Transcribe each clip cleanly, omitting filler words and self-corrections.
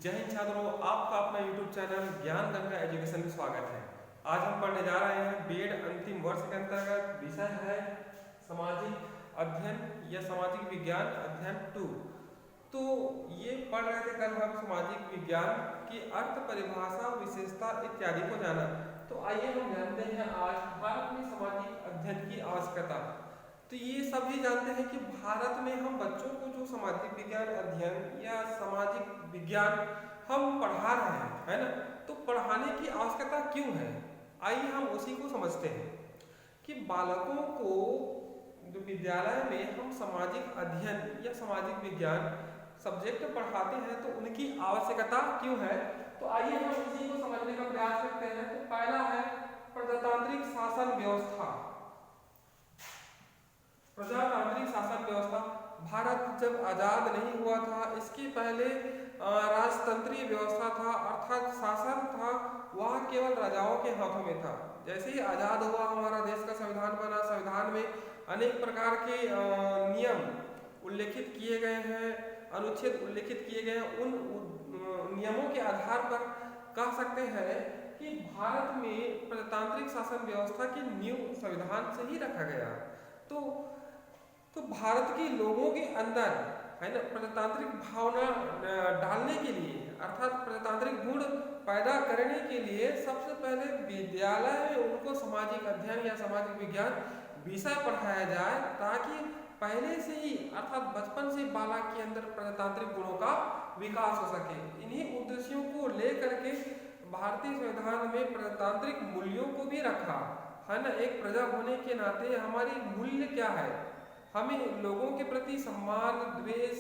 जय हिंद छात्रों, आपका अपना YouTube चैनल ज्ञान गंगा एजुकेशन में स्वागत है। आज हम पढ़ने जा रहे हैं बीएड अंतिम वर्ष के अंतर्गत विषय है सामाजिक अध्ययन या सामाजिक विज्ञान अध्ययन 2। तो ये पढ़ रहे थे कल हम सामाजिक विज्ञान की अर्थ, परिभाषा, विशेषता इत्यादि को जाना। तो आइए हम जानते हैं आज भारत में सामाजिक अध्ययन की आवश्यकता। तो ये सभी जानते हैं कि भारत में हम बच्चों को जो सामाजिक विज्ञान अध्ययन या सामाजिक विज्ञान हम पढ़ा रहे हैं, है ना, तो पढ़ाने की आवश्यकता क्यों है। आइए हम उसी को समझते हैं कि बालकों को जो विद्यालय में हम सामाजिक अध्ययन या सामाजिक विज्ञान सब्जेक्ट पढ़ाते हैं तो उनकी आवश्यकता क्यों है। तो आइए हम उसी को समझने का प्रयास करते हैं। तो पहला है प्रजातांत्रिक शासन व्यवस्था। प्रजातांत्रिक शासन व्यवस्था, भारत जब आजाद नहीं हुआ था इसके पहले राजतंत्रीय व्यवस्था था, अर्थात शासन था वह केवल राजाओं के हाथों में था। जैसे ही आजाद हुआ हमारा देश का संविधान बना, संविधान में अनेक प्रकार के नियम उल्लेखित किए गए हैं, अनुच्छेद उल्लेखित किए गए हैं। उन नियमों के आधार पर कह सकते हैं कि भारत में प्रजातांत्रिक शासन व्यवस्था की नींव संविधान से ही रखा गया। तो भारत के लोगों के अंदर, है ना, प्रजातांत्रिक भावना डालने के लिए, अर्थात प्रजातांत्रिक गुण पैदा करने के लिए सबसे पहले विद्यालय में उनको सामाजिक अध्ययन या सामाजिक विज्ञान विषय पढ़ाया जाए, ताकि पहले से ही अर्थात बचपन से बालक के अंदर प्रजातांत्रिक गुणों का विकास हो सके। इन्हीं उद्देश्यों को लेकर के भारतीय संविधान में प्रजातांत्रिक मूल्यों को भी रखा, है ना। एक प्रजा होने के नाते हमारी मूल्य क्या है, हमें लोगों के प्रति सम्मान, द्वेष,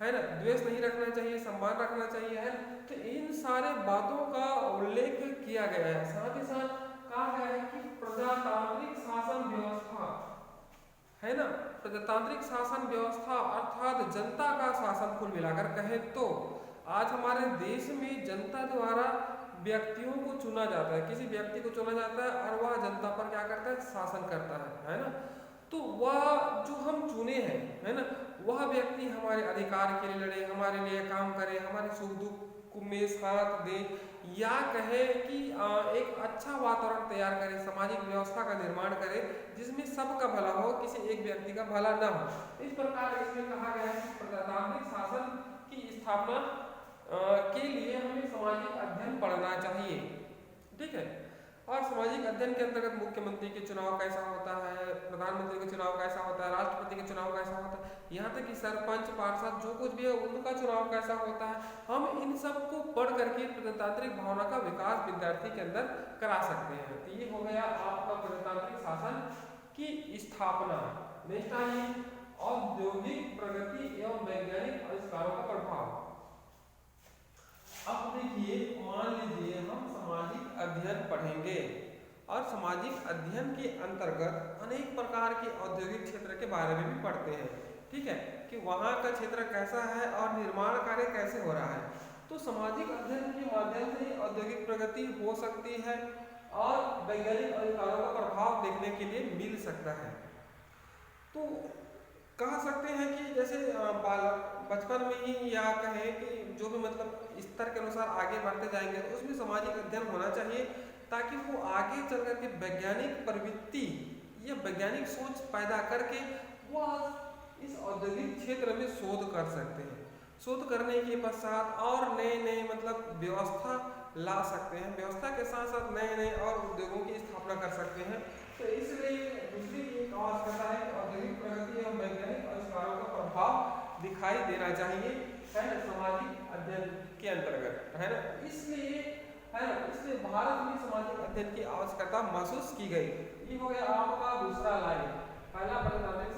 है ना, द्वेष नहीं रखना चाहिए, सम्मान रखना चाहिए, है। तो इन सारे बातों का उल्लेख किया गया है। साथ ही साथ कहा गया है कि प्रजातांत्रिक शासन व्यवस्था, है ना, प्रजातांत्रिक शासन व्यवस्था अर्थात जनता का शासन कुल मिलाकर कहे तो आज हमारे देश में जनता द्वारा व्यक्तियों को चुना जाता है, किसी व्यक्ति को चुना जाता है और वह जनता पर क्या करता है, शासन करता है ना। तो वह जो हम चुने हैं, है ना, वह व्यक्ति हमारे अधिकार के लिए लड़े, हमारे लिए काम करे, हमारे सुख दुख में साथ दे, या कहे कि एक अच्छा वातावरण तैयार करे, सामाजिक व्यवस्था का निर्माण करे जिसमें सबका भला हो, किसी एक व्यक्ति का भला न हो। इस प्रकार इसमें कहा गया है कि प्रजातांत्रिक शासन की स्थापना के लिए हमें सामाजिक अध्ययन पढ़ना चाहिए, ठीक है। और सामाजिक अध्ययन के अंतर्गत मुख्यमंत्री के चुनाव कैसा होता है, प्रधानमंत्री का चुनाव कैसा होता है, राष्ट्रपति के चुनाव कैसा होता है, यहाँ तक कि सरपंच, पार्षद जो कुछ भी है उनका चुनाव कैसा होता है, हम इन सब को पढ़ करके प्रजातांत्रिक भावना का विकास विद्यार्थी के अंदर करा सकते हैं। तो ये हो गया आपका प्रजातांत्रिक शासन की स्थापना। नेक्स्ट आइए औद्योगिक प्रगति एवं वैज्ञानिक आविष्कारों का प्रभाव। अब देखिए, मान लीजिए हम सामाजिक अध्ययन पढ़ेंगे और सामाजिक अध्ययन के अंतर्गत अनेक प्रकार के औद्योगिक क्षेत्र के बारे में भी पढ़ते हैं, ठीक है, कि वहाँ का क्षेत्र कैसा है और निर्माण कार्य कैसे हो रहा है। तो सामाजिक अध्ययन के माध्यम से औद्योगिक प्रगति हो सकती है और वैज्ञानिक आविष्कारों का प्रभाव देखने के लिए मिल सकता है। तो कह सकते हैं कि जैसे बालक बचपन में ही, या कहें कि जो भी मतलब स्तर के अनुसार आगे बढ़ते जाएंगे तो उसमें सामाजिक अध्ययन होना चाहिए, ताकि वो आगे चल करके वैज्ञानिक प्रवृत्ति या वैज्ञानिक सोच पैदा करके वह इस औद्योगिक क्षेत्र में शोध कर सकते हैं। शोध करने के पश्चात और नए नए मतलब व्यवस्था ला सकते हैं, व्यवस्था के साथ साथ नए नए और उद्योगों की स्थापना कर सकते हैं। तो इसलिए दूसरी एक आवश्यकता है कि औद्योगिक प्रगति एवं वैज्ञानिक आविष्कारों का प्रभाव दिखाई देना चाहिए, है ना, सामाजिक अध्ययन के अंतर्गत, है ना। इसलिए, है ना, इसलिए भारत में सामाजिक अध्ययन की आवश्यकता महसूस की गई। ये हो गया आपका दूसरा लाइन। पहला प्रजातांत्रिक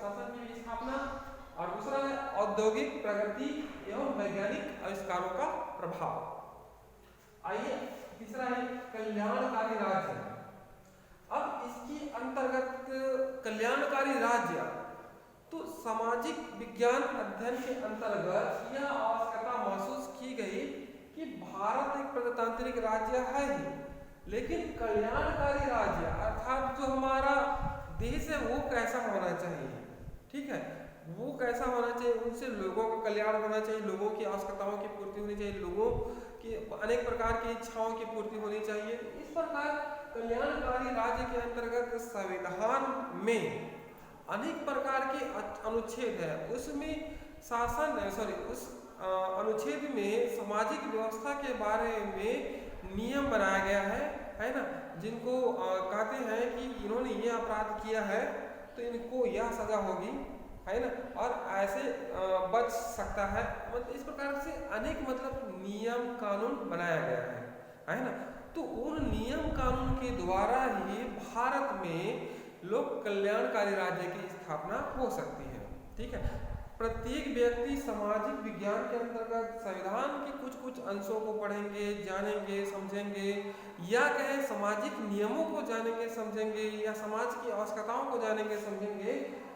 शासन की स्थापना और दूसरा है औद्योगिक प्रगति एवं वैज्ञानिक आविष्कारों का प्रभाव। आइए तीसरा है कल्याणकारी राज्य। अब इसके अंतर्गत कल्याणकारी राज्य, तो सामाजिक विज्ञान अध्ययन के अंतर्गत यह आवश्यकता महसूस की गई कि भारत एक प्रजातांत्रिक राज्य है ही, लेकिन कल्याणकारी राज्य अर्थात जो हमारा देश है वो कैसा होना चाहिए, ठीक है। वो कैसा होना चाहिए, उनसे लोगों का कल्याण होना चाहिए, लोगों की आवश्यकताओं की पूर्ति होनी चाहिए, लोगों की अनेक प्रकार की इच्छाओं की पूर्ति होनी चाहिए। इस प्रकार कल्याणकारी राज्य के अंतर्गत संविधान में अनेक प्रकार के अनुच्छेद है, उसमें उस अनुच्छेद में सामाजिक व्यवस्था के बारे में नियम बनाया गया है ना, जिनको कहते हैं कि इन्होंने ये अपराध किया है तो इनको यह सजा होगी, है ना, और ऐसे बच सकता है। मतलब इस प्रकार से अनेक नियम कानून बनाया गया है ना। तो उन नियम कानून के द्वारा ही भारत में लोक कल्याणकारी राज्य की स्थापना हो सकती है। ठीक है, प्रत्येक व्यक्ति सामाजिक विज्ञान के अंतर्गत संविधान के कुछ कुछ अंशों को पढ़ेंगे, जानेंगे, समझेंगे, या कहें सामाजिक नियमों को जानेंगे, समझेंगे, या समाज की आवश्यकताओं को जानेंगे, समझेंगे,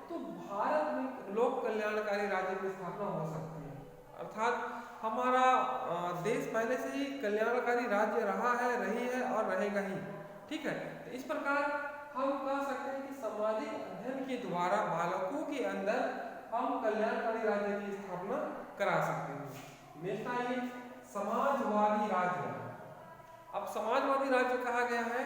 तो भारत में लोक कल्याणकारी राज्य की स्थापना हो सकती है। अर्थात हमारा देश पहले से ही कल्याणकारी राज्य रहा है, रही है और रहेगा ही। ठीक है, तो इस प्रकार हम कह सकते हैं कि सामाजिक अध्ययन के द्वारा बालकों के अंदर हम कल्याणकारी राज्य की स्थापना करा सकते हैं। नेक्स्ट आइए समाजवादी राज्य। अब समाजवादी राज्य कहा गया है,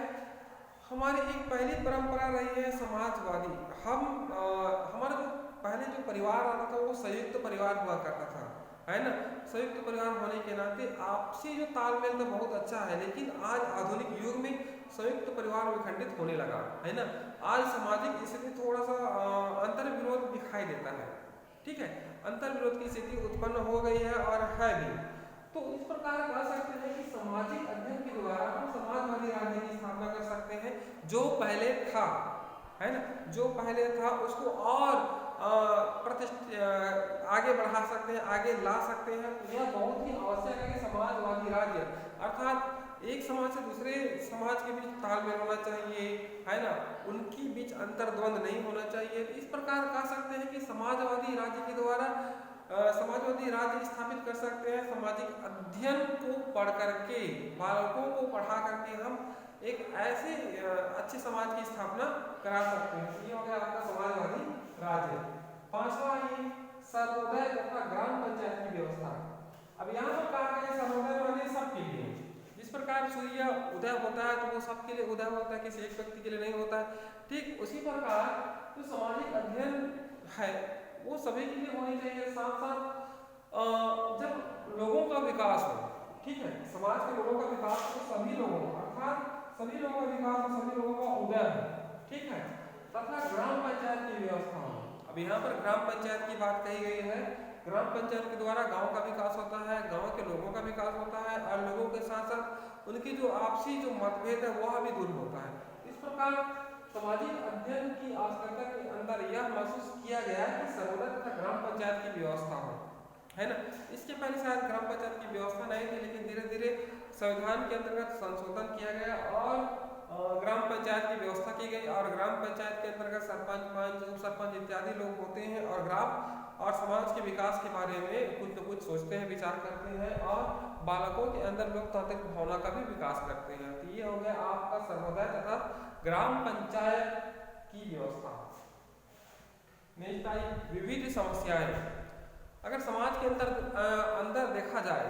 हमारी एक पहली परंपरा रही है समाजवादी। हमारा जो पहले जो परिवार आता था वो संयुक्त परिवार हुआ करता था, है ना। संयुक्त परिवार होने के नाते आपसी जो तालमेल तो बहुत अच्छा है, लेकिन आज आधुनिक युग में संयुक्त परिवार विखंडित होने लगा, है ना। आज सामाजिक स्थिति थोड़ा सा अंतर विरोध दिखाई देता है। ठीक है, अंतर विरोध की स्थिति उत्पन्न हो गई है और है भी। तो इस प्रकार कह सकते हैं कि सामाजिक अध्ययन के द्वारा हम समाजवादी राज्य की स्थापना कर सकते हैं। जो पहले था, है ना, जो पहले था उसको और आगे बढ़ा सकते हैं, आगे ला सकते हैं। यह बहुत ही आवश्यक है कि समाजवादी राज्य अर्थात एक समाज से दूसरे समाज के बीच तालमेल होना चाहिए, है ना, उनकी बीच अंतर्द्वंद नहीं होना चाहिए। इस प्रकार कह सकते हैं कि समाजवादी राज्य के द्वारा समाजवादी राज्य स्थापित कर सकते हैं। सामाजिक अध्ययन को पढ़ करके, बालकों को पढ़ा करके हम एक ऐसे अच्छे समाज की स्थापना करा सकते हैं। ये हो गया आपका समाजवादी राज्य। पांचवा ये सर्वोदय तथा ग्राम पंचायत की व्यवस्था। अब यहाँ पर कहा गया सर्वोदय माने सबके लिए। जिस प्रकार सूर्य उदय होता है तो वो सबके लिए उदय होता है, किसी एक व्यक्ति के लिए नहीं होता है। ठीक उसी प्रकार जो सामाजिक अध्ययन है वो सभी के लिए होनी चाहिए। साथ साथ जब लोगों का विकास हो, ठीक है, समाज के लोगों का विकास हो, सभी लोगों अर्थात सभी लोगों का विकास हो, सभी लोगों का उदय हो, ठीक है, तथा ग्राम पंचायत की व्यवस्था हो। अब यहाँ पर ग्राम पंचायत की बात कही गई है। ग्राम पंचायत के द्वारा गांव का विकास होता है, गांव के लोगों का विकास होता है और लोगों के साथ साथ उनकी जो आपसी जो मतभेद है वह भी दूर होता है। इस प्रकार सामाजिक अध्ययन की आवश्यकता के अंदर यह महसूस किया गया है कि सर्वोदय तथा ग्राम पंचायत की व्यवस्था हो, है ना। इसके पहले शायद ग्राम पंचायत की व्यवस्था नहीं थी, लेकिन धीरे धीरे संविधान के अंतर्गत संशोधन किया गया और ग्राम पंचायत की व्यवस्था की गई। और ग्राम पंचायत के अंतर्गत सरपंच, पंच, उप सरपंच इत्यादि लोग होते हैं और ग्राम और समाज के विकास के बारे में कुछ न कुछ सोचते हैं, विचार करते हैं और बालकों के अंदर लोकतांत्रिक भावना का भी विकास करते हैं। तो ये हो गया आपका सर्वोदय तथा ग्राम पंचायत की व्यवस्था। नेक्स्ट आई विविध समस्याएं। अगर समाज के अंदर देखा जाए,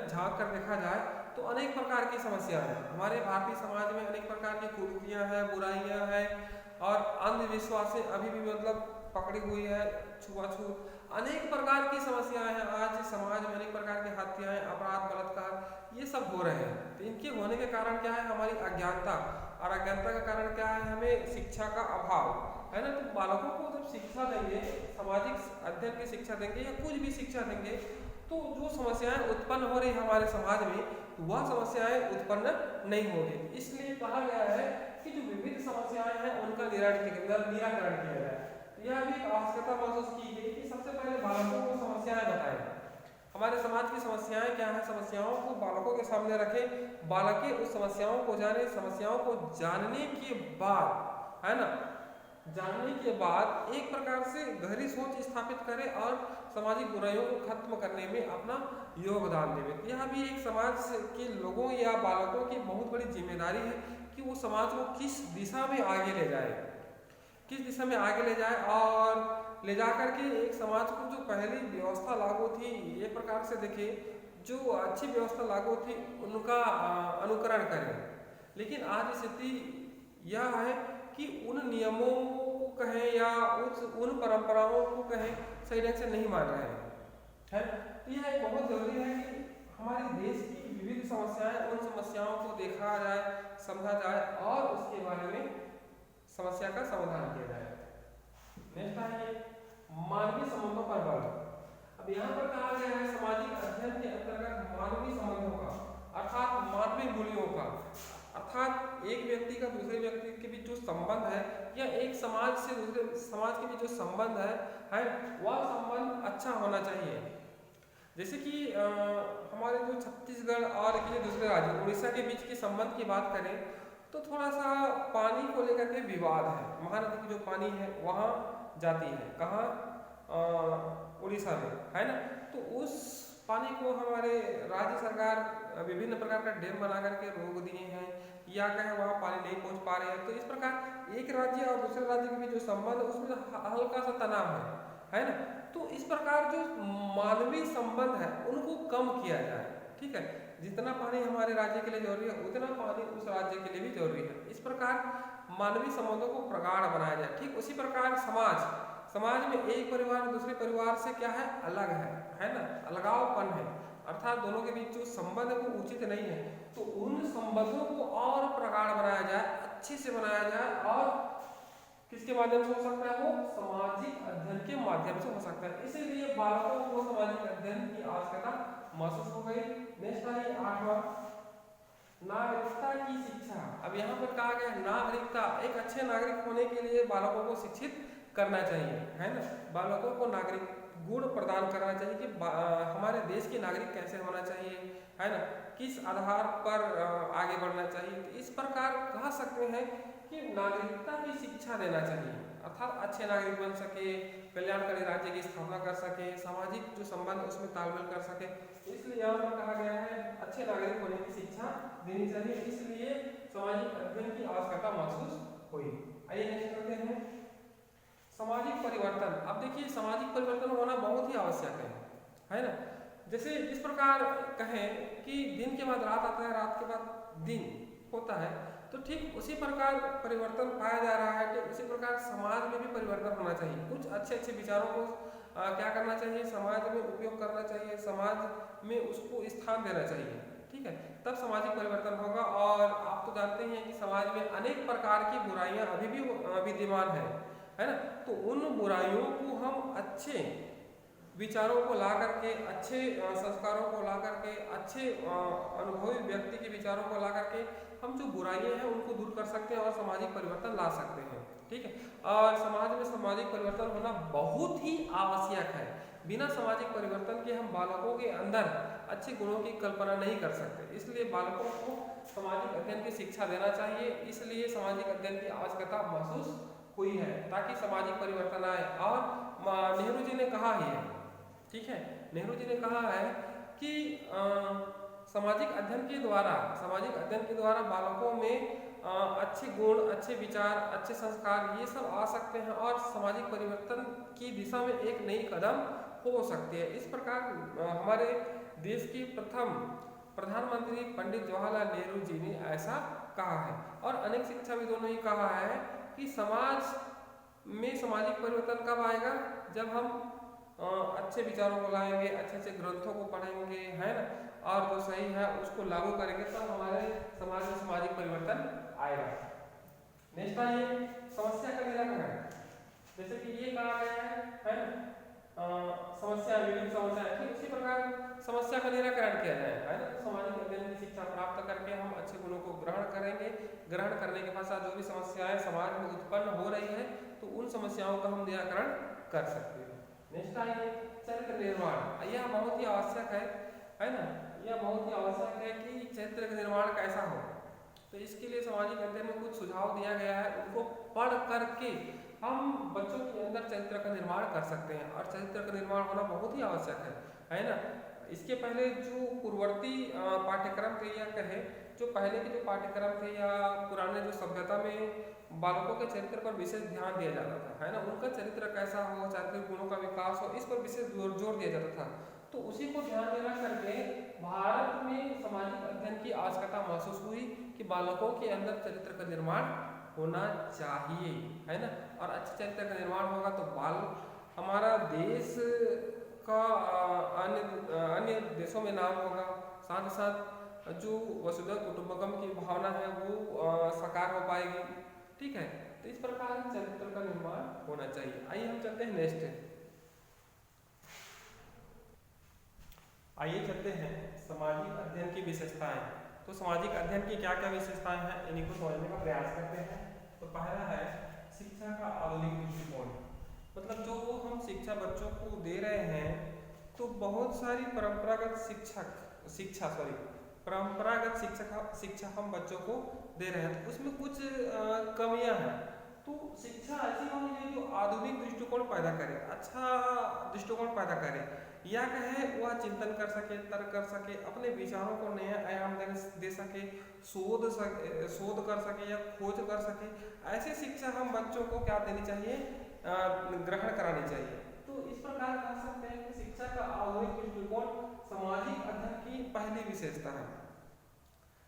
झांक कर देखा जाए तो अनेक प्रकार की समस्याएं हैं। हमारे भारतीय समाज में अनेक प्रकार की कुरीतियां हैं, बुराइयां हैं और अंधविश्वासें अभी भी पकड़ी हुई है, छुआछूत, अनेक प्रकार की समस्याएं हैं। आज समाज में अनेक प्रकार की हत्याएं, अपराध, बलात्कार ये सब हो रहे हैं। तो इनके होने के कारण क्या है? हमारी अज्ञानता, और अज्ञानता का कारण क्या है? हमें शिक्षा का अभाव, है ना। तो बालकों को जब शिक्षा देंगे, सामाजिक अध्ययन की शिक्षा देंगे या कुछ भी शिक्षा देंगे, तो जो समस्याएं उत्पन्न हो रही हमारे समाज में वह समस्याएं उत्पन्न नहीं होगी। इसलिए कहा गया है कि जो विविध समस्याएं हैं उनका निराकरण किया जाए। यह भी एक आवश्यकता महसूस की गई कि सबसे पहले बालकों को समस्याएं बताएं। हमारे समाज की समस्याएं क्या है, समस्याओं को बालकों के सामने रखें, बालकें उस समस्याओं को जाने, समस्याओं को जानने के बाद, है ना, जानने के बाद एक प्रकार से गहरी सोच स्थापित करें और सामाजिक बुराइयों को खत्म करने में अपना योगदान दें। यह भी एक समाज के लोगों या बालकों की बहुत बड़ी जिम्मेदारी है कि वो समाज को किस दिशा में आगे ले जाए, किस दिशा में आगे ले जाए और ले जाकर के एक समाज को जो पहली व्यवस्था लागू थी, ये प्रकार से देखे जो अच्छी व्यवस्था लागू थी उनका अनुकरण करें। लेकिन आज स्थिति यह है कि उन नियमों को कहें या उन परंपराओं को कहें सही ढंग से नहीं मान रहे हैं। तो यह एक बहुत जरूरी है कि हमारे देश की विविध समस्याएं, उन समस्याओं को देखा जाए, समझा जाए और उसके बारे में समस्या का समाधान किया जाए। नेक्स्ट है मानवीय संबंधों पर बल। अब यहाँ पर कहा गया है सामाजिक अध्ययन के अंतर्गत मानवीय संबंधों का अर्थात मानवीय मूल्यों का, अर्थात एक व्यक्ति का दूसरे व्यक्ति के बीच जो संबंध है या एक समाज से दूसरे समाज के बीच जो संबंध है वह संबंध अच्छा होना चाहिए। जैसे कि हमारे जो छत्तीसगढ़ और ये दूसरे राज्य उड़ीसा के बीच के संबंध की बात करें तो थोड़ा सा पानी को लेकर के विवाद है। महानदी की जो पानी है वहाँ जाती है, कहाँ, उड़ीसा में, है ना। तो उस पानी को हमारे राज्य सरकार विभिन्न प्रकार का डैम बना करके रोक दिए हैं या कहें वहाँ पानी नहीं पहुँच पा रहे हैं। तो इस प्रकार एक राज्य और दूसरे राज्य के बीच जो संबंध है उसमें हल्का सा तनाव है ना। तो इस प्रकार जो मानवीय संबंध है उनको कम किया जाए, ठीक है। जितना पानी हमारे राज्य के लिए जरूरी है उतना पानी उस राज्य के लिए भी जरूरी है। इस प्रकार मानवीय संबंधों को प्रगाढ़ बनाया जाए। ठीक उसी प्रकार समाज में एक परिवार दूसरे परिवार से क्या है, अलग है ना, अलगावपन है, अर्थात दोनों के बीच जो संबंध है वो उचित नहीं है। तो उन संबंधों को और प्रगाढ़ बनाया जाए, अच्छे से बनाया जाए और किसके माध्यम से हो सकता है, वो सामाजिक अध्ययन के माध्यम से हो सकता है। इसीलिए बालकों को सामाजिक अध्ययन की आवश्यकता महसूस हो गई। नेक्स्ट है 8वां नागरिकता की शिक्षा। अब यहाँ पर कहा गया नागरिकता, एक अच्छे नागरिक होने के लिए बालकों को शिक्षित करना चाहिए, है ना। बालकों को नागरिक गुण प्रदान करना चाहिए कि हमारे देश के नागरिक कैसे होना चाहिए, है ना, किस आधार पर आगे बढ़ना चाहिए। तो इस प्रकार कह सकते हैं कि नागरिकता की शिक्षा देना चाहिए, अर्थात अच्छे नागरिक बन सके, कल्याणकारी राज्य की स्थापना कर सके, सामाजिक जो संबंध उसमें तालमेल कर सके। इसलिए यहाँ पर कहा गया है अच्छे नागरिक होने की शिक्षा देनी चाहिए। इसलिए सामाजिक अध्ययन की आवश्यकता महसूस हुई। आइए नेक्स्ट करते हैं सामाजिक परिवर्तन। अब देखिए सामाजिक परिवर्तन होना बहुत ही आवश्यक है ना। जैसे इस प्रकार कहें कि दिन के बाद रात आता है, रात के बाद दिन होता है, तो ठीक उसी प्रकार परिवर्तन पाया जा रहा है। ठीक उसी प्रकार समाज में भी परिवर्तन होना चाहिए। कुछ अच्छे विचारों को क्या करना चाहिए, समाज में उपयोग करना चाहिए, समाज में उसको स्थान देना चाहिए, ठीक है, तब सामाजिक परिवर्तन होगा। और आप तो जानते हैं कि समाज में अनेक प्रकार की बुराइयां अभी भी विद्यमान है ना। तो उन बुराइयों को हम अच्छे विचारों को ला करके, अच्छे संस्कारों को ला करके, अच्छे अनुभवी व्यक्ति के विचारों को ला करके हम जो बुराइयां हैं उनको दूर कर सकते हैं और सामाजिक परिवर्तन ला सकते हैं, ठीक है। और समाज में सामाजिक परिवर्तन होना बहुत ही आवश्यक है। बिना सामाजिक परिवर्तन के हम बालकों के अंदर अच्छे गुणों की कल्पना नहीं कर सकते। इसलिए बालकों को सामाजिक अध्ययन की शिक्षा देना चाहिए। इसलिए सामाजिक अध्ययन की आवश्यकता महसूस हुई है ताकि सामाजिक परिवर्तन आए। और नेहरू जी ने कहा ही है, ठीक है, नेहरू जी ने कहा है कि सामाजिक अध्ययन के द्वारा बालकों में अच्छे गुण, अच्छे विचार, अच्छे संस्कार ये सब आ सकते हैं और सामाजिक परिवर्तन की दिशा में एक नई कदम हो सकती है। इस प्रकार हमारे देश के प्रथम प्रधानमंत्री पंडित जवाहरलाल नेहरू जी ने ऐसा कहा है। और अनेक शिक्षाविदों ने कहा है कि समाज में सामाजिक परिवर्तन कब आएगा, जब हम अच्छे विचारों को लाएंगे, अच्छे ग्रंथों को पढ़ेंगे, है ना, और जो सही है उसको लागू करेंगे, तब हमारे समाज में सामाजिक परिवर्तन आएगा। नेक्स्ट है समस्या का निराकरण। जैसे कि ये कहा गया है ना, समस्या, विभिन्न समस्या, ठीक उसी प्रकार समस्या का निराकरण किया जाए, है ना। सामाजिक अध्ययन की शिक्षा प्राप्त करके हम अच्छे गुणों को ग्रहण करेंगे। ग्रहण करने के पश्चात जो भी समस्याएं समाज में उत्पन्न हो रही है तो उन समस्याओं का हम निराकरण कर सकते हैं। नेक्स्ट है चरित्र निर्माण। यह बहुत ही आवश्यक है ना, यह बहुत ही आवश्यक है कि चरित्र का निर्माण कैसा हो। तो इसके लिए सामाजिक अध्ययन में कुछ सुझाव दिया गया है, उनको पढ़ करके हम बच्चों के अंदर चरित्र का निर्माण कर सकते हैं। और चरित्र का निर्माण होना बहुत ही आवश्यक है ना। इसके पहले जो पूर्ववर्ती पाठ्यक्रम तैयार कहे जो पहले के जो पाठ्यक्रम थे या पुराने जो सभ्यता में बालकों के चरित्र पर विशेष ध्यान दिया जाता था, है ना, उनका चरित्र कैसा हो, चारित्रिक गुणों का विकास हो, इस पर विशेष जोर दिया जाता था। तो उसी को ध्यान में रख करके भारत में सामाजिक अध्ययन की आवश्यकता महसूस हुई कि बालकों के अंदर चरित्र का निर्माण होना चाहिए, है ना। और अच्छे चरित्र का निर्माण होगा तो बाल हमारा देश का अन्य देशों में नाम होगा, साथ ही साथ जो वसुधैव कुटुंबकम की भावना है वो साकार हो पाएगी, ठीक है। तो इस प्रकार चरित्र का निर्माण होना चाहिए। आइए हम चलते हैं नेक्स्ट, आइए चलते हैं सामाजिक अध्ययन की विशेषताएं। तो सामाजिक अध्ययन की क्या क्या विशेषताएं हैं इन्हीं को समझने का प्रयास करते हैं। तो पहला है शिक्षा का आधुनिक दृष्टिकोण, मतलब जो हम शिक्षा बच्चों को दे रहे हैं तो बहुत सारी परंपरागत शिक्षा हम बच्चों को दे रहे हैं, तो उसमें कुछ कमियां हैं। तो शिक्षा ऐसी होनी चाहिए जो आधुनिक दृष्टिकोण पैदा करे, अच्छा दृष्टिकोण पैदा करे, या कहे वह चिंतन कर सके, तर्क कर सके, अपने विचारों को नया आयाम दे सके, शोध कर सके या खोज कर सके। ऐसी शिक्षा हम बच्चों को क्या देनी चाहिए, ग्रहण करानी चाहिए। तो इस प्रकार कह सकते हैं कि शिक्षा का आधुनिक दृष्टिकोण सामाजिक अध्ययन की पहली विशेषता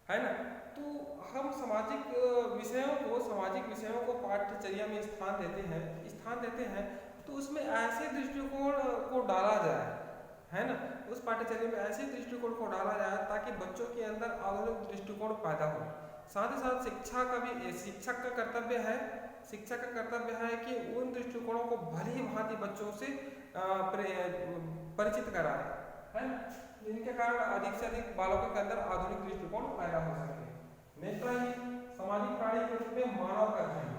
है ना। तो हम सामाजिक विषयों को पाठ्यचर्या में स्थान देते हैं तो उसमें ऐसे दृष्टिकोण को डाला जाए, है ना, उस पाठ्यचर्या में ऐसे दृष्टिकोण को डाला जाए ताकि बच्चों के अंदर आधुनिक दृष्टिकोण पैदा हो। साथ ही साथ शिक्षक का कर्तव्य है कि उन दृष्टिकोणों को भली भांति बच्चों से परिचित कराए, है ना, जिनके कारण अधिक से अधिक बालकों के अंदर आधुनिक दृष्टिकोण पैदा हो सके। नेक्स्ट है सामाजिक प्राणी के रूप में मानव का अध्ययन।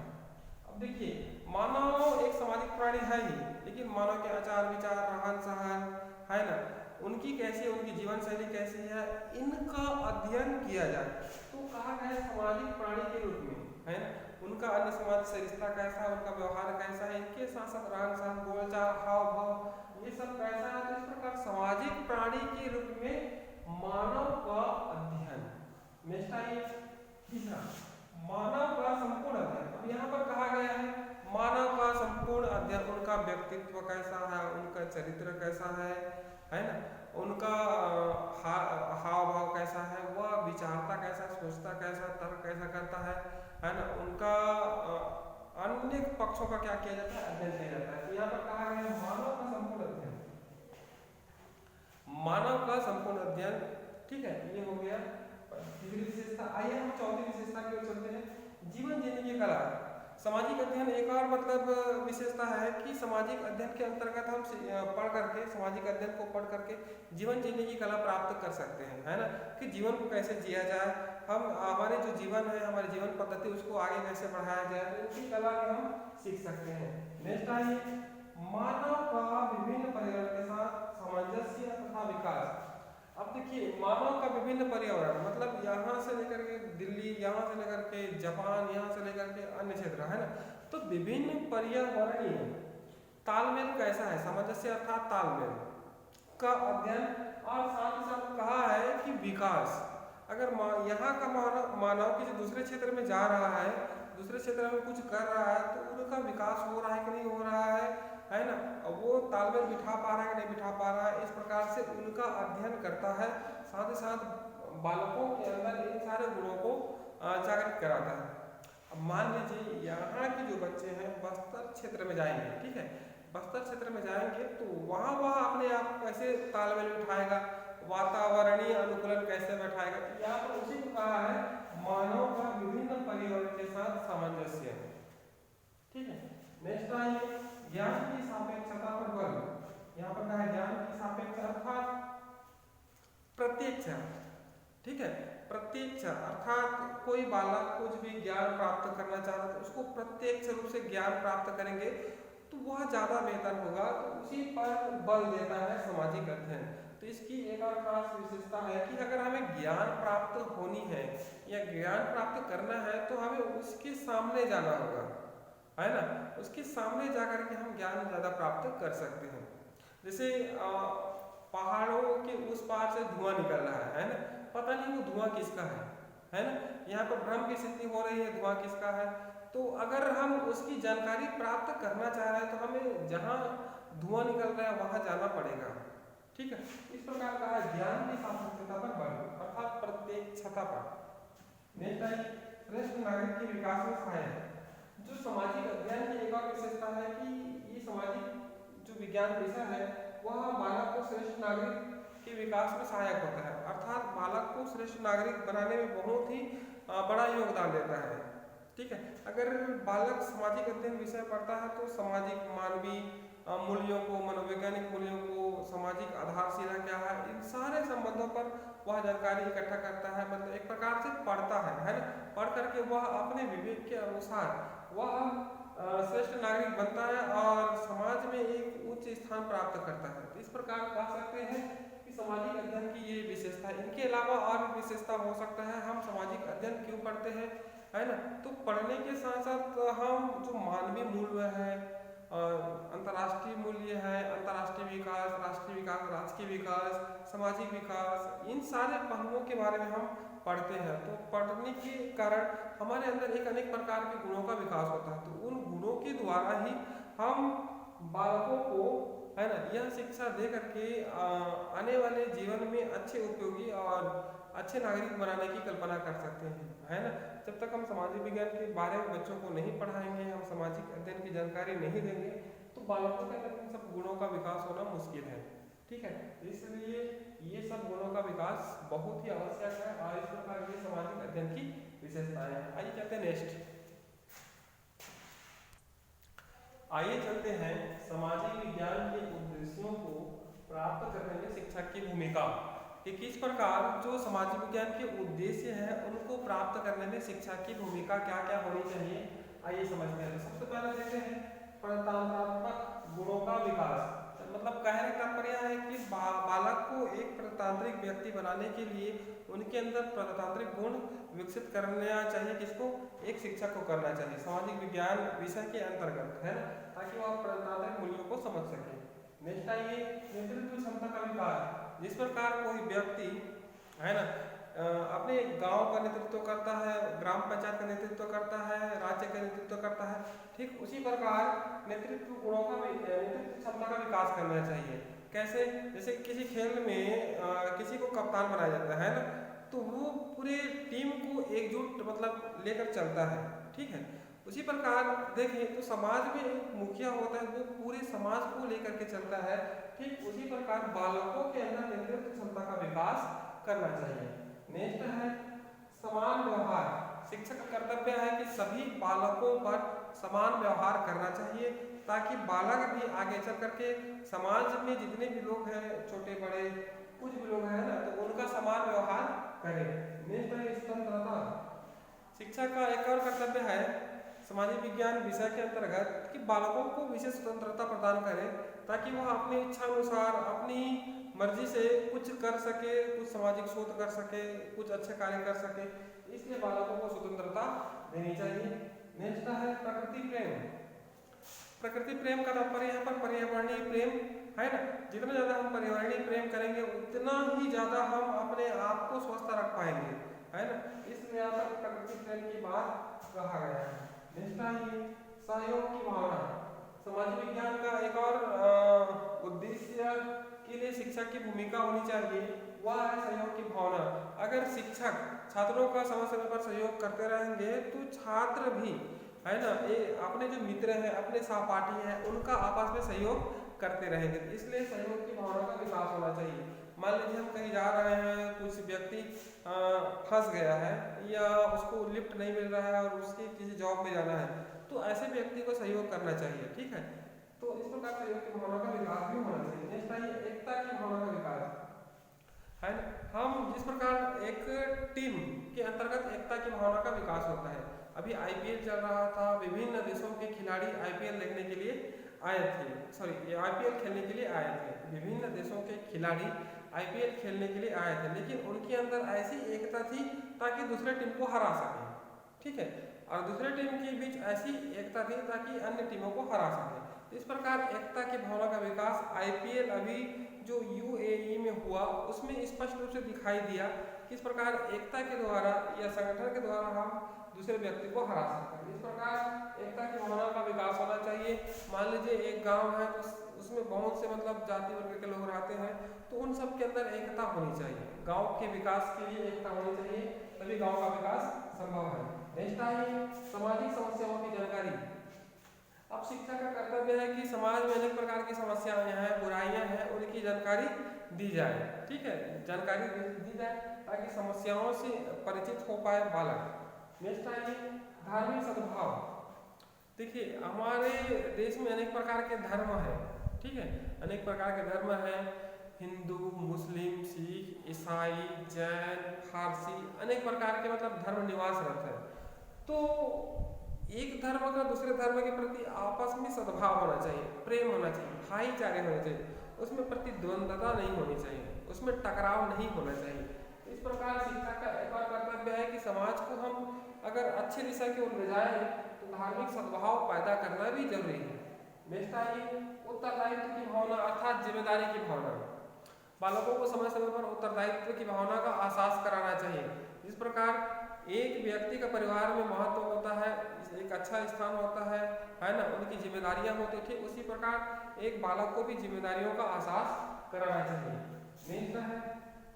अब देखिए, मानव एक सामाजिक प्राणी है ही, लेकिन मानव के आचार विचार, रहन सहन, है ना, उनकी जीवन शैली कैसी है, इनका अध्ययन किया जाए। तो कहा गया है सामाजिक प्राणी के रूप में, है ना, उनका अन्य समाज से रिश्ता कैसा है, उनका व्यवहार कैसा है, इनके साथ साथ रहन सहन, बोलचाल, हाव भाव, ये सब कैसा है। तो इस प्रकार सामाजिक प्राणी के रूप में मानव का अध्ययन। नेक्स्ट आइए तीसरा, मानव का संपूर्ण अध्ययन। अब यहाँ पर कहा गया है मानव का संपूर्ण अध्ययन, उनका व्यक्तित्व कैसा है, उनका चरित्र कैसा है ना, उनका हाव भाव कैसा है, वह विचारता कैसा, सोचता कैसा, तर्क कैसा करता है ना, उनका अन्य पक्षों का क्या किया जाता है, अध्ययन किया जाता है। तो यहाँ पर कहा गया मानव का संपूर्ण अध्ययन, मानव का संपूर्ण अध्ययन, ठीक है, ये हो गया तीसरी विशेषता। आइए हम चौथी विशेषता की ओर चलते हैं, जीवन जीने की कला। सामाजिक अध्ययन एक और मतलब विशेषता है कि सामाजिक अध्ययन के अंतर्गत हम सामाजिक अध्ययन को पढ़ करके जीवन जीने की कला प्राप्त कर सकते हैं, है ना, कि जीवन को कैसे जिया जाए, हम हमारे जो जीवन है, हमारी जीवन पद्धति, उसको आगे कैसे बढ़ाया जाए, तो इसी कला में हम सीख सकते हैं। नेक्स्ट आइए मानव का विभिन्न पर्यावरण के साथ सामंजस्य तथा विकास। अब देखिए, मानव का विभिन्न पर्यावरण मतलब यहाँ से लेकर के दिल्ली, यहाँ से लेकर के जापान, यहाँ से लेकर के अन्य क्षेत्र, है ना, तो विभिन्न पर्यावरणीय तालमेल कैसा है, सामंजस्य अर्थात तालमेल का अध्ययन, और साथ ही साथ कहा है कि विकास। अगर यहाँ का मानव किसी दूसरे क्षेत्र में जा रहा है, दूसरे क्षेत्र में कुछ कर रहा है, तो उनका विकास हो रहा है कि नहीं हो रहा है ना, वो तालमेल बिठा पा रहा है कि नहीं बिठा पा रहा है, इस प्रकार से उनका अध्ययन करता है। साथ ही साथ बालकों के अंदर इन सारे गुणों को जागृत कराता है। अब मान लीजिए यहाँ के जो बच्चे हैं बस्तर क्षेत्र में जाएंगे, ठीक है, बस्तर क्षेत्र में जाएंगे तो वहाँ अपने आप कैसे तालमेल बिठाएगा, वातावरणीय अनुकूलन कैसे बैठाएगा। यहाँ पर उसी को कहा है मानव का विभिन्न पर्यावरण के साथ सामंजस्य, ठीक है। नेक्स्ट आइए ज्ञान की सापेक्षता पर बल। यहाँ पर कहा है ज्ञान की सापेक्षता अर्थात प्रत्यक्ष, ठीक है, प्रत्यक्ष अर्थात कोई बालक कुछ भी ज्ञान प्राप्त करना चाहता है तो उसको प्रत्यक्ष रूप से ज्ञान प्राप्त करेंगे तो वह ज्यादा बेहतर होगा, तो उसी पर बल देता है सामाजिक अध्ययन। तो इसकी एक और खास विशेषता है कि अगर हमें ज्ञान प्राप्त होनी है या ज्ञान प्राप्त करना है तो हमें उसके सामने जाना होगा, है ना, उसके सामने जाकर के हम ज्ञान ज्यादा प्राप्त कर सकते हैं। जैसे पहाड़ों के उस पार से धुआं निकल रहा है ना, पता नहीं वो धुआं किसका है, है ना। यहाँ पर भ्रम की स्थिति हो रही है, धुआं किसका है। तो अगर हम उसकी जानकारी प्राप्त करना चाह रहे हैं तो हमें जहाँ धुआं निकल रहा है वहाँ जाना पड़ेगा, ठीक है। इस प्रकार का है ज्ञान की सापेक्षता पर बल, अर्थात प्रत्यक्षता पर। नेक्स्ट है श्रेष्ठ नागरिक के विकास में सहायक। जो सामाजिक अध्ययन की एक और विशेषता है कि ये सामाजिक जो विज्ञान विषय है वह बालक को श्रेष्ठ नागरिक के विकास में सहायक होता है, अर्थात बालक को श्रेष्ठ नागरिक बनाने में बहुत ही बड़ा योगदान देता है, ठीक है। अगर बालक सामाजिक अध्ययन विषय पढ़ता है तो सामाजिक मानवीय मूल्यों को, मनोवैज्ञानिक मूल्यों को, सामाजिक आधारशिला क्या है, इन सारे संबंधों पर वह जानकारी इकट्ठा करता है, मतलब एक प्रकार से पढ़ता है ना। पढ़ करके वह अपने विवेक के अनुसार वह श्रेष्ठ नागरिक बनता है और समाज में एक उच्च स्थान प्राप्त करता है। तो इस प्रकार कह सकते हैं कि सामाजिक अध्ययन की ये विशेषता है। इनके अलावा और भी विशेषता हो सकता है, हम सामाजिक अध्ययन क्यों पढ़ते हैं, है ना। तो पढ़ने के साथ साथ हम जो मानवीय मूल्य है, अंतर्राष्ट्रीय मूल्य है, अंतर्राष्ट्रीय विकास, राष्ट्रीय विकास, राजकीय विकास, सामाजिक विकास, इन सारे पहलुओं के बारे में हम पढ़ते हैं। तो पढ़ने के कारण हमारे अंदर एक अनेक प्रकार के गुणों का विकास होता है। तो उन गुणों के द्वारा ही हम बालकों को, है ना, यह शिक्षा दे करके आने वाले जीवन में अच्छे उपयोगी और अच्छे नागरिक बनाने की कल्पना कर सकते हैं, है ना। जब तक हम सामाजिक विज्ञान के बारे में बच्चों को नहीं पढ़ाएंगे, हम सामाजिक अध्ययन की जानकारी नहीं देंगे तो बालकों के अंदर इन सब गुणों का विकास होना मुश्किल है, ठीक है। इसलिए ये सब गुणों का विकास बहुत ही आवश्यक है और इस प्रकार की सामाजिक अध्ययन की विशेषताएं हैं। आइए चलते हैं नेक्स्ट, आइए चलते हैं सामाजिक विज्ञान के उद्देश्यों को प्राप्त करने में शिक्षक की भूमिका, कि किस प्रकार जो सामाजिक विज्ञान के उद्देश्य हैं उनको प्राप्त करने में शिक्षक की भूमिका क्या क्या होनी चाहिए। आइए समझते हैं। सबसे पहले देखते हैं प्रतांत्रात्मक गुणों का विकास। मतलब कहने का तात्पर्य है कि बालक को एक प्रतांत्रिक व्यक्ति बनाने के लिए उनके अंदर प्रतांत्रिक गुण विकसित करना चाहिए। किसको? एक शिक्षक को करना चाहिए सामाजिक विज्ञान विषय के अंतर्गत, है ना, ताकि वह प्रतांत्रिक मूल्यों को समझ सके। नेक्स्ट आइए नेतृत्व क्षमता का विकास। जिस प्रकार कोई व्यक्ति, है ना, अपने गांव का नेतृत्व करता है, ग्राम पंचायत का नेतृत्व करता है, राज्य का नेतृत्व करता है, ठीक उसी प्रकार नेतृत्व गुणों का नेतृत्व क्षमता का विकास करना चाहिए। कैसे? जैसे किसी खेल में किसी को कप्तान बनाया जाता है ना, तो वो पूरे टीम को एकजुट मतलब लेकर चलता है, ठीक है। उसी प्रकार देखें तो समाज में एक मुखिया होता है, वो पूरे समाज को लेकर के चलता है, ठीक उसी प्रकार बालकों के अंदर नेतृत्व क्षमता का विकास करना चाहिए। नेक्स्ट है समान व्यवहार। शिक्षक का कर्तव्य है कि सभी बालकों पर समान व्यवहार करना चाहिए ताकि बालक भी आगे चल करके समाज में जितने भी लोग हैं, छोटे बड़े कुछ भी लोग हैं ना, तो उनका समान व्यवहार करें। नेक्स्ट है स्वतंत्रता। शिक्षक का एक और कर्तव्य है सामाजिक विज्ञान विषय के अंतर्गत कि बालकों को विशेष स्वतंत्रता प्रदान करें ताकि वह अपनी इच्छा अनुसार अपनी मर्जी से कुछ कर सके, कुछ सामाजिक शोध कर सके, कुछ अच्छे कार्य कर सके, इसलिए बालकों को स्वतंत्रता देनी चाहिए। नेक्स्ट है प्रकृति प्रेम। प्रकृति प्रेम का तात्पर्य यहाँ पर पर्यावरणीय प्रेम, है ना। जितना ज्यादा हम पर्यावरणीय प्रेम करेंगे उतना ही ज्यादा हम अपने आप को स्वस्थ रख पाएंगे, है ना। इसलिए यहाँ पर प्रकृति प्रेम की बात कहा गया है। नेक्स्ट है सहयोग की भावना। सामाजिक विज्ञान का एक और उद्देश्य के लिए शिक्षक की भूमिका होनी चाहिए, वह है सहयोग की भावना। अगर शिक्षक छात्रों का समय समय पर सहयोग करते रहेंगे तो छात्र भी, है ना, ये अपने जो मित्र हैं, अपने सहपाठी हैं, उनका आपस में सहयोग करते रहेंगे। इसलिए सहयोग की भावना का विकास होना चाहिए। मान लीजिए हम कहीं जा रहे हैं, कुछ व्यक्ति फंस गया है या उसको लिफ्ट नहीं मिल रहा है और उसकी किसी जॉब में जाना है, तो ऐसे व्यक्ति को सहयोग करना चाहिए, ठीक है। तो इस प्रकार सहयोग की भावना का विकास भी होना चाहिए। नेक्स्ट है एकता की भावना का विकास, है ना। हम जिस प्रकार एक टीम के अंतर्गत एकता की भावना का विकास होता है। अभी आईपीएल चल रहा था, विभिन्न देशों के खिलाड़ी आईपीएल देखने के लिए आए थे, आईपीएल खेलने के लिए आए थे। विभिन्न देशों के खिलाड़ी आईपीएल खेलने के लिए आए थे, लेकिन उनके अंदर ऐसी एकता थी ताकि दूसरे टीम को हरा सके, ठीक है, और दूसरे टीम के बीच ऐसी एकता थी ताकि अन्य टीमों को हरा सके। इस प्रकार एकता की भावना का विकास आईपीएल अभी जो यूएई में हुआ उसमें स्पष्ट रूप से दिखाई दिया, किस प्रकार एकता के द्वारा या संगठन के द्वारा हम दूसरे व्यक्ति को हरा सकते हैं। इस प्रकार एकता की भावना का विकास होना चाहिए। मान लीजिए एक गांव है तो उसमें बहुत से मतलब जाति वर्ग के लोग रहते हैं, तो उन सब के अंदर एकता होनी चाहिए। गांव के विकास के लिए एकता होनी चाहिए, तभी गांव का विकास संभव है। नेक्स्ट है सामाजिक समस्याओं की जानकारी। अब शिक्षा का कर्तव्य है कि समाज में अनेक प्रकार की समस्याएं हैं, बुराइयां हैं, उनकी जानकारी दी जाए। ठीक है, जानकारी दी जाए ताकि समस्याओं से परिचित हो पाए बालक। नेक्स्ट है धार्मिक सद्भाव। देखिए हमारे देश में अनेक प्रकार के धर्म है, ठीक है, अनेक प्रकार के धर्म है, हिंदू, मुस्लिम, सिख, ईसाई, जैन, फारसी, अनेक प्रकार के मतलब धर्म निवासरत है। तो एक धर्म का दूसरे धर्म के प्रति आपस में सद्भाव होना चाहिए, प्रेम होना चाहिए, भाईचारे होने चाहिए, उसमें प्रतिद्वंदता नहीं होनी चाहिए, उसमें टकराव नहीं होना चाहिए। इस प्रकार शिक्षा का एक और कर्तव्य है कि समाज को हम अगर अच्छी दिशा की ओर ले जाएं तो धार्मिक सद्भाव पैदा करना भी जरूरी है। नेक्स्ट है उत्तरदायित्व की भावना अर्थात जिम्मेदारी की भावना। बालकों को समय समय पर उत्तरदायित्व की भावना का एहसास कराना चाहिए। जिस प्रकार एक व्यक्ति का परिवार में महत्व होता है, एक अच्छा स्थान होता है ना, उनकी जिम्मेदारियां होती है, ठीक उसी प्रकार एक बालक को भी जिम्मेदारियों का एहसास कराना चाहिए। नेक्स्ट है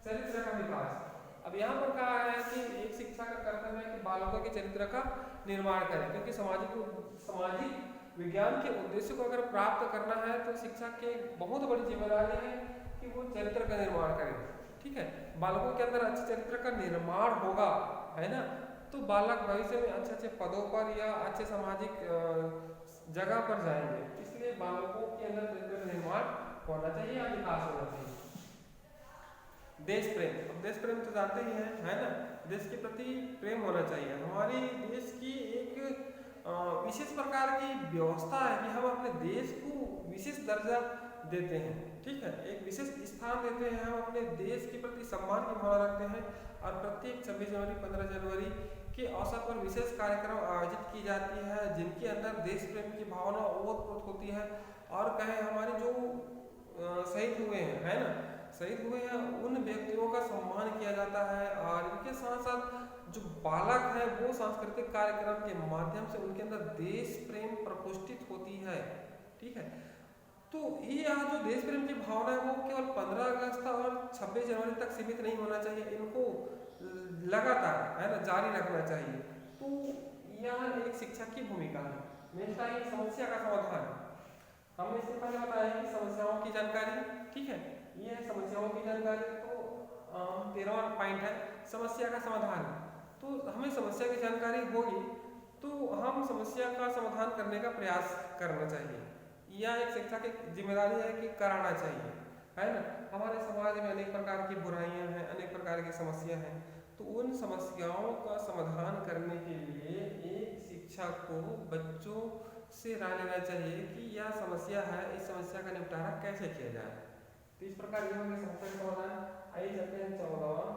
चरित्र का विकास। अब यहाँ पर कहा है कि एक शिक्षा का कर्तव्य है कि बालकों के चरित्र का निर्माण करें, क्योंकि सामाजिक विज्ञान के उद्देश्य को अगर प्राप्त करना है तो शिक्षा की बहुत बड़ी जिम्मेदारी है कि वो चरित्र का निर्माण करें। ठीक है, बालकों के अंदर अच्छे चरित्र का निर्माण होगा, है ना, तो बालक भविष्य में अच्छे अच्छे पदों पर या अच्छे सामाजिक जगह पर जाएंगे। इसलिए बालकों के अंदर चरित्र का निर्माण होना चाहिए या विकास होना चाहिए। देश प्रेम, अब देश प्रेम तो जानते ही हैं, है ना, देश के प्रति प्रेम होना चाहिए। हमारी देश की एक विशेष प्रकार की व्यवस्था है कि हम अपने देश को विशेष दर्जा देते हैं। ठीक है, एक विशेष स्थान देते हैं, हम अपने देश के प्रति सम्मान की भावना रखते हैं और प्रत्येक 26 जनवरी 15 जनवरी के अवसर पर विशेष कार्यक्रम आयोजित की जाती है जिनके अंदर देश प्रेम की भावना ओतप्रोत होती है। और कहें हमारे जो शहीद हुए हैं, है ना, शहीद हुए हैं, उन व्यक्तियों का सम्मान किया जाता है। और इनके साथ साथ जो बालक है वो सांस्कृतिक कार्यक्रम के माध्यम से उनके अंदर देश प्रेम प्रपुष्टित होती है। ठीक है, तो ये यहाँ जो देश प्रेम की भावना है वो केवल 15 अगस्त और 26 जनवरी तक सीमित नहीं होना चाहिए, इनको लगातार, है ना, जारी रखना चाहिए। तो यहाँ एक शिक्षक की भूमिका है। नेक्स्ट है समस्या का समाधान। हमने इससे पहले बताया कि समस्याओं की जानकारी, ठीक है, ये है समस्याओं की जानकारी। तो 13वां पॉइंट है समस्या का समाधान। तो हमें समस्या की जानकारी होगी तो हम समस्या का समाधान करने का प्रयास करना चाहिए। यह एक शिक्षा की जिम्मेदारी है कि कराना चाहिए, है ना। हमारे समाज में अनेक प्रकार की बुराइयां हैं, अनेक प्रकार की समस्या हैं, तो उन समस्याओं का समाधान करने के लिए एक शिक्षक को बच्चों से राय लेना चाहिए कि यह समस्या है, इस समस्या का निपटारा कैसे किया जाए। तो इस प्रकार यह होगी समस्या का समाधान। आइए चलते हैं 14वां,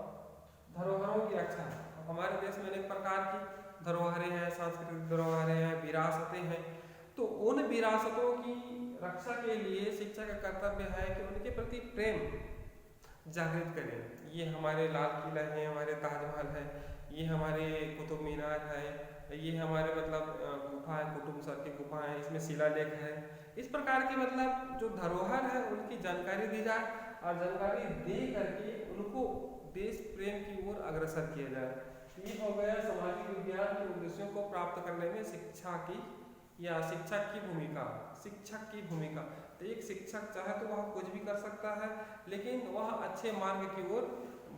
धरोहरों की रक्षा। हमारे देश में अनेक प्रकार की धरोहरें हैं, सांस्कृतिक धरोहरें हैं, विरासतें हैं। तो उन विरासतों की रक्षा के लिए शिक्षा का कर्तव्य है कि उनके प्रति प्रेम जागृत करें। ये हमारे लाल किला है, हमारे ताजमहल है, ये हमारे कुतुब मीनार है, ये हमारे मतलब गुफा है, कुतुब सर की गुफा है, इसमें शिलालेख है। इस प्रकार की मतलब जो धरोहर है उनकी जानकारी दी जाए और जानकारी दे करके उनको देश प्रेम की ओर अग्रसर किया जाए। ये हो गया सामाजिक विज्ञान के उद्देश्यों को प्राप्त करने में शिक्षा की या शिक्षक की भूमिका। शिक्षक की भूमिका, तो एक शिक्षक चाहे तो वह कुछ भी कर सकता है, लेकिन वह अच्छे मार्ग की ओर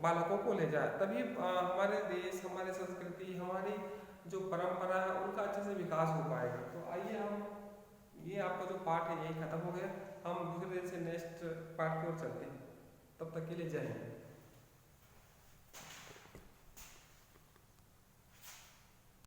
बालकों को ले जाए, तभी हमारे देश, हमारी संस्कृति, हमारी जो परंपरा है उनका अच्छे से विकास हो पाएगा। तो आइए हम ये आपका जो पाठ है यही खत्म हो गया, हम दूसरे दिन से नेक्स्ट पार्ट की ओर चलते हैं। तब तक के लिए जय हिंद।